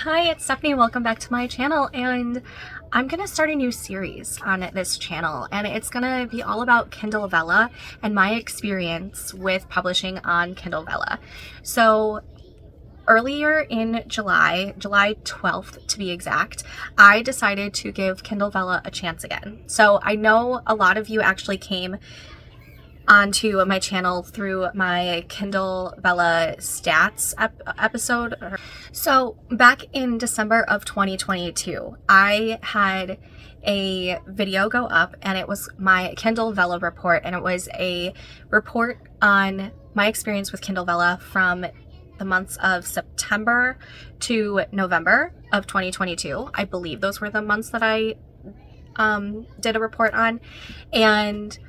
Hi, it's Stephanie. Welcome back to my channel, and I'm gonna start a new series on this channel, and it's gonna be all about Kindle Vella and my experience with publishing on Kindle Vella. So earlier in July 12th to be exact, I decided to give Kindle Vella a chance again. So I know a lot of you actually came onto my channel through my Kindle Vella stats episode. So back in December of 2022, I had a video go up, and it was my Kindle Vella report, and it was a report on my experience with Kindle Vella from the months of September to November of 2022. I believe those were the months that I did a report on, and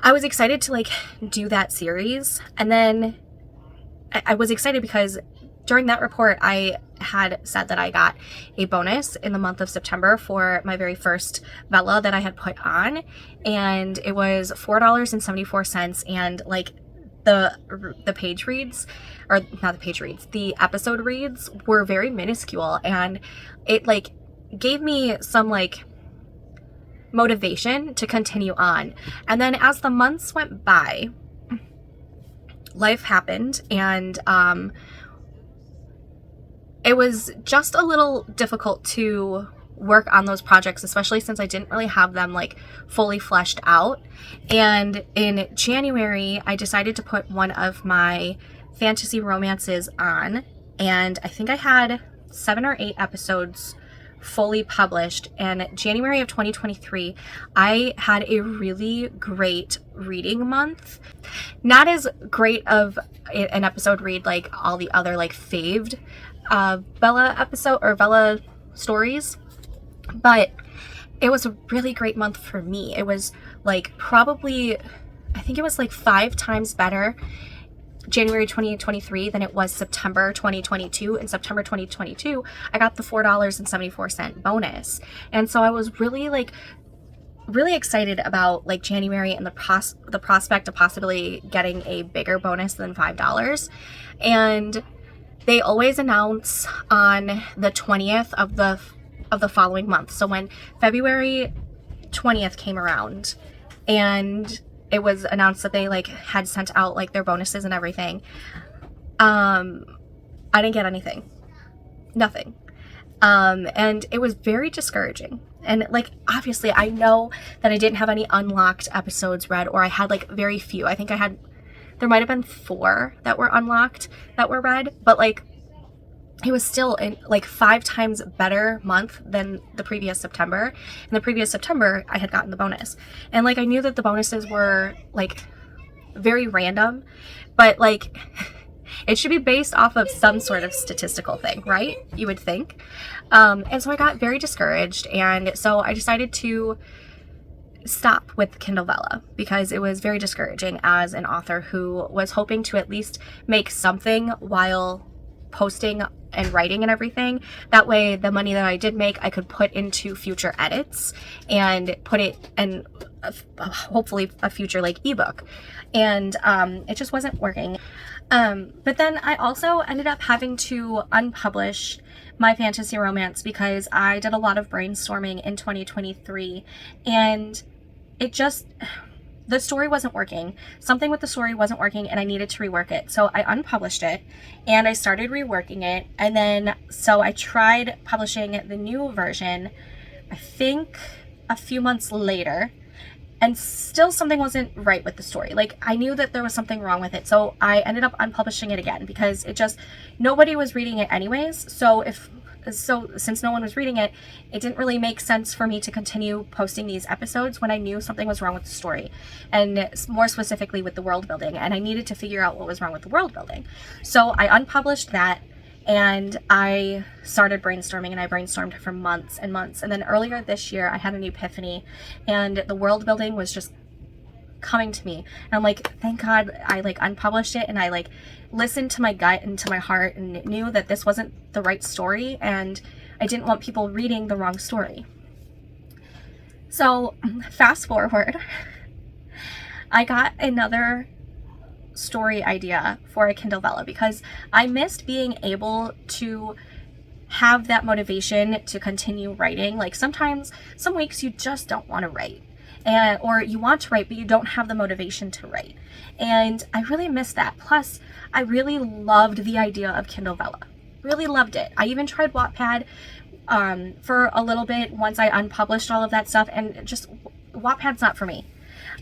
I was excited to do that series. And then I was excited because during that report I had said that I got a bonus in the month of September for my very first Vella that I had put on, and it was $4.74, and the page reads, or not the page reads, the episode reads were very minuscule, and it gave me some motivation to continue on. And then as the months went by, life happened, and it was just a little difficult to work on those projects, especially since I didn't really have them fully fleshed out. And in January, I decided to put one of my fantasy romances on, and I think I had 7 or 8 episodes fully published. And January of 2023, I had a really great reading month. Not as great of an episode read like all the other faved Vella episode or Vella stories, but it was a really great month for me. It was probably, I think it was 5 times better January 2023 than it was September 2022. In September 2022, I got the $4.74 bonus. And so I was really really excited about January and the prospect of possibly getting a bigger bonus than $5. And they always announce on the 20th of the following month. So when February 20th came around and it was announced that they had sent out their bonuses and everything, I didn't get anything. Nothing. And it was very discouraging. And obviously I know that I didn't have any unlocked episodes read, or I had very few. I think there might have been 4 that were unlocked that were read, but it was still in 5 times better month than the previous September. In the previous September, I had gotten the bonus. And I knew that the bonuses were very random, but it should be based off of some sort of statistical thing, right? You would think. And so I got very discouraged, and so I decided to stop with Kindle Vella because it was very discouraging as an author who was hoping to at least make something while posting and writing and everything. That way the money that I did make, I could put into future edits and put it in hopefully a future ebook. And it just wasn't working. But then I also ended up having to unpublish my fantasy romance because I did a lot of brainstorming in 2023, and the story wasn't working. Something with the story wasn't working, and I needed to rework it. So I unpublished it and I started reworking it. And then, so I tried publishing the new version, I think a few months later, and still something wasn't right with the story. I knew that there was something wrong with it. So I ended up unpublishing it again because nobody was reading it anyways. So since no one was reading it, it didn't really make sense for me to continue posting these episodes when I knew something was wrong with the story, and more specifically with the world building, and I needed to figure out what was wrong with the world building. So I unpublished that, and I started brainstorming, and I brainstormed for months and months. And then earlier this year, I had an epiphany, and the world building was just coming to me. And I'm thank God I unpublished it, and I listened to my gut and to my heart and knew that this wasn't the right story, and I didn't want people reading the wrong story. So fast forward, I got another story idea for a Kindle Vella because I missed being able to have that motivation to continue writing. Like sometimes, some weeks you just don't want to write, or you want to write, but you don't have the motivation to write. And I really miss that. Plus, I really loved the idea of Kindle Vella. Really loved it. I even tried Wattpad for a little bit once I unpublished all of that stuff, and just Wattpad's not for me.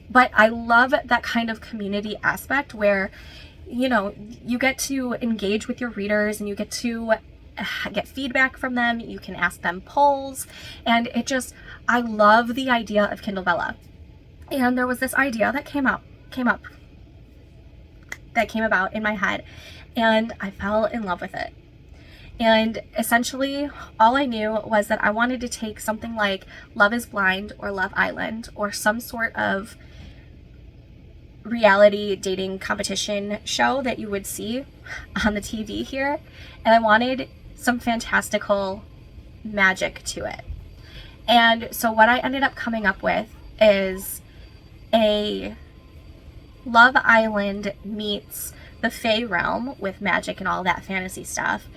But I love that kind of community aspect where, you know, you get to engage with your readers and you get to get feedback from them. You can ask them polls, and I love the idea of Kindle Vella. And there was this idea that came about in my head, and I fell in love with it. And essentially, all I knew was that I wanted to take something like Love is Blind or Love Island or some sort of reality dating competition show that you would see on the TV here, and I wanted some fantastical magic to it. And so what I ended up coming up with is a Love Island meets the Fae realm with magic and all that fantasy stuff,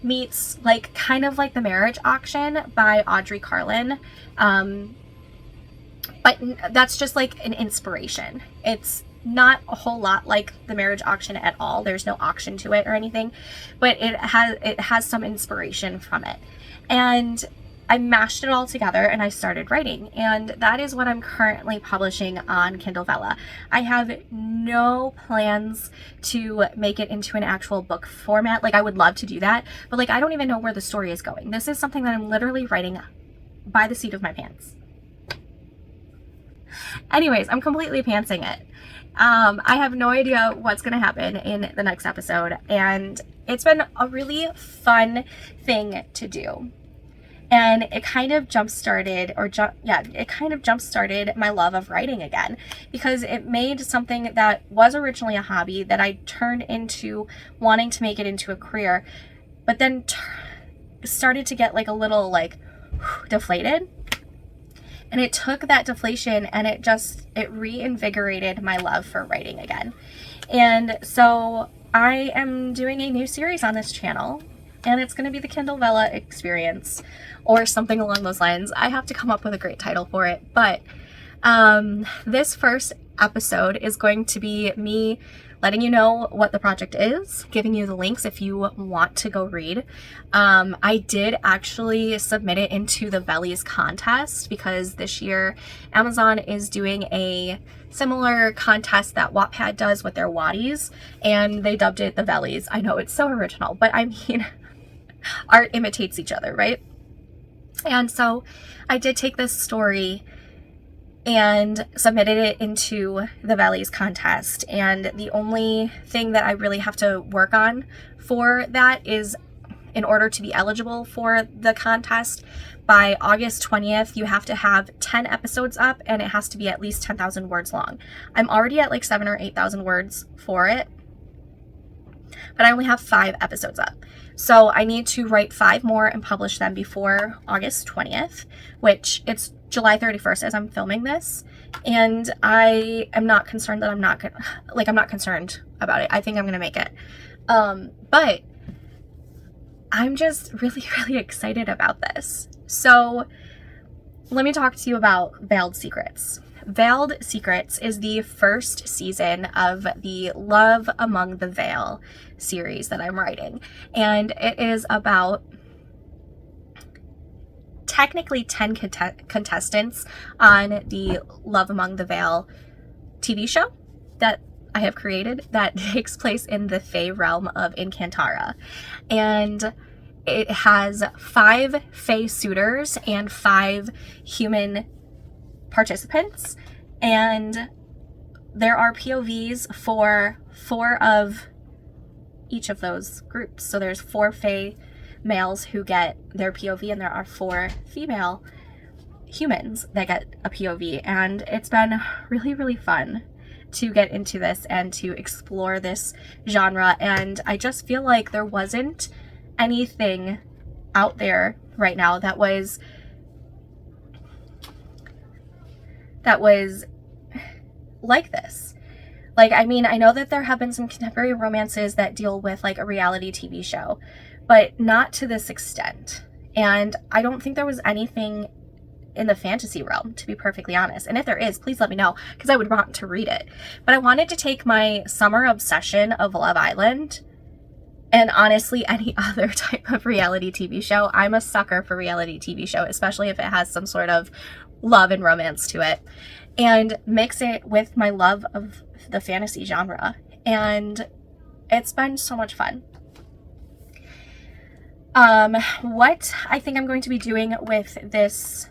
meets like kind of like The Marriage Auction by Audrey Carlin, but that's just like an inspiration. It's not a whole lot like The Marriage Auction at all. There's no auction to it or anything, but it has some inspiration from it. And I mashed it all together and I started writing, and that is what I'm currently publishing on Kindle Vella. I have no plans to make it into an actual book format. Like, I would love to do that, but like, I don't even know where the story is going. This is something that I'm literally writing by the seat of my pants. Anyways, I'm completely pantsing it. I have no idea what's going to happen in the next episode, and it's been a really fun thing to do. And it kind of jump-started my love of writing again, because it made something that was originally a hobby that I turned into wanting to make it into a career, but then started to get like a little like deflated. And it took that deflation and it reinvigorated my love for writing again. And so I am doing a new series on this channel, and it's going to be the Kindle Vella Experience or something along those lines. I have to come up with a great title for it, but this first episode is going to be me letting you know what the project is, giving you the links if you want to go read. I did actually submit it into the Vellys Contest because this year Amazon is doing a similar contest that Wattpad does with their Waddies, and they dubbed it the Vellys. I know, it's so original, but I mean, art imitates each other, right? And so I did take this story and submitted it into the Vellys Contest, and the only thing that I really have to work on for that is, in order to be eligible for the contest, by August 20th, you have to have 10 episodes up, and it has to be at least 10,000 words long. I'm already at like 7,000 or 8,000 words for it, but I only have 5 episodes up. So I need to write 5 more and publish them before August 20th, which it's July 31st as I'm filming this. And I am not concerned that I'm not concerned about it. I think I'm going to make it. But I'm just really, really excited about this. So let me talk to you about Veiled Secrets. Veiled Secrets is the first season of the Love Among the Veil series that I'm writing. And it is about technically 10 contestants on the Love Among the Veil TV show that I have created that takes place in the Fae realm of Incantara. And it has 5 Fae suitors and 5 human participants, and there are POVs for 4 of each of those groups. So there's 4 Fae males who get their POV, and there are 4 female humans that get a POV, and it's been really, really fun to get into this and to explore this genre. And I just feel like there wasn't anything out there right now that was like this. Like, I mean, I know that there have been some contemporary romances that deal with like a reality TV show, but not to this extent. And I don't think there was anything in the fantasy realm, to be perfectly honest. And if there is, please let me know, because I would want to read it. But I wanted to take my summer obsession of Love Island and honestly any other type of reality TV show. I'm a sucker for reality TV show, especially if it has some sort of love and romance to it, and mix it with my love of the fantasy genre. And it's been so much fun. What I think I'm going to be doing with this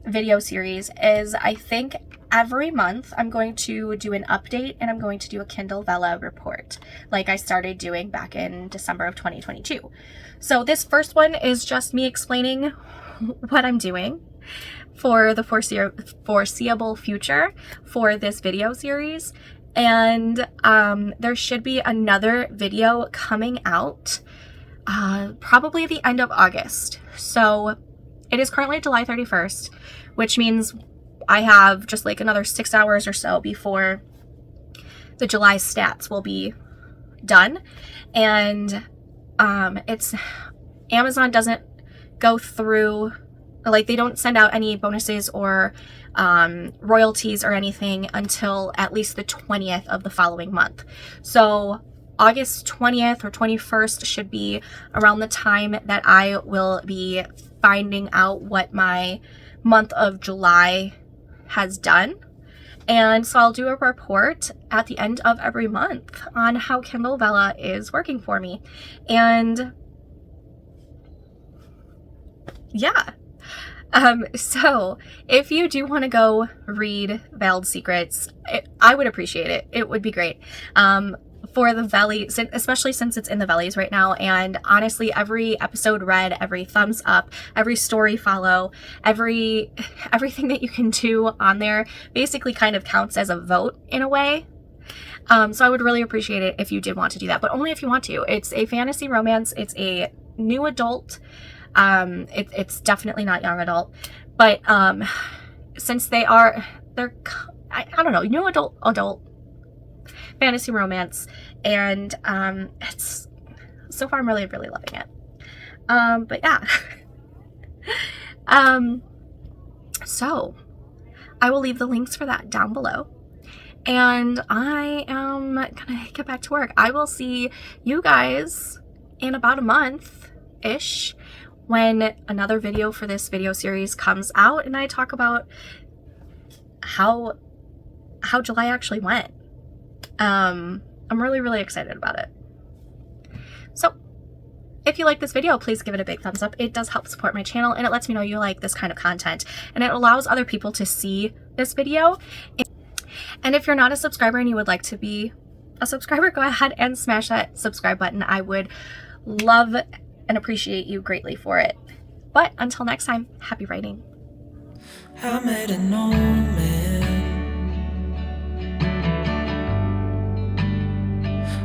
video series is, I think every month I'm going to do an update, and I'm going to do a Kindle Vella report like I started doing back in December of 2022. So this first one is just me explaining what I'm doing for the foreseeable future for this video series. And there should be another video coming out probably at the end of August. So it is currently July 31st, which means I have just like another 6 hours or so before the July stats will be done. And it's Amazon doesn't go through, like, they don't send out any bonuses or royalties or anything until at least the 20th of the following month. So August 20th or 21st should be around the time that I will be finding out what my month of July has done. And so I'll do a report at the end of every month on how Kindle Vella is working for me. And yeah. So if you do want to go read Veiled Secrets, I would appreciate it. It would be great. For the Vellys, especially since it's in the Vellys right now, and honestly, every episode read, every thumbs up, every story follow, everything that you can do on there basically kind of counts as a vote in a way. So I would really appreciate it if you did want to do that, but only if you want to. It's a fantasy romance. It's a new adult. It's definitely not young adult, but since they're I don't know, new adult fantasy romance, and it's so far I'm really loving it. But yeah. So I will leave the links for that down below, and I am gonna get back to work. I will see you guys in about a month ish when another video for this video series comes out, and I talk about how July actually went. I'm really excited about it. So if you like this video, please give it a big thumbs up. It does help support my channel, and it lets me know you like this kind of content, and it allows other people to see this video. And if you're not a subscriber and you would like to be a subscriber, go ahead and smash that subscribe button. I would love and appreciate you greatly for it. But until next time, happy writing. I made a man.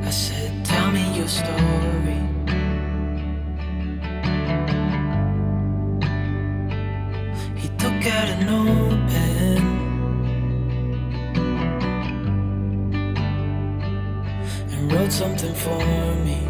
I said, tell me your story. He took out a notepad and wrote something for me.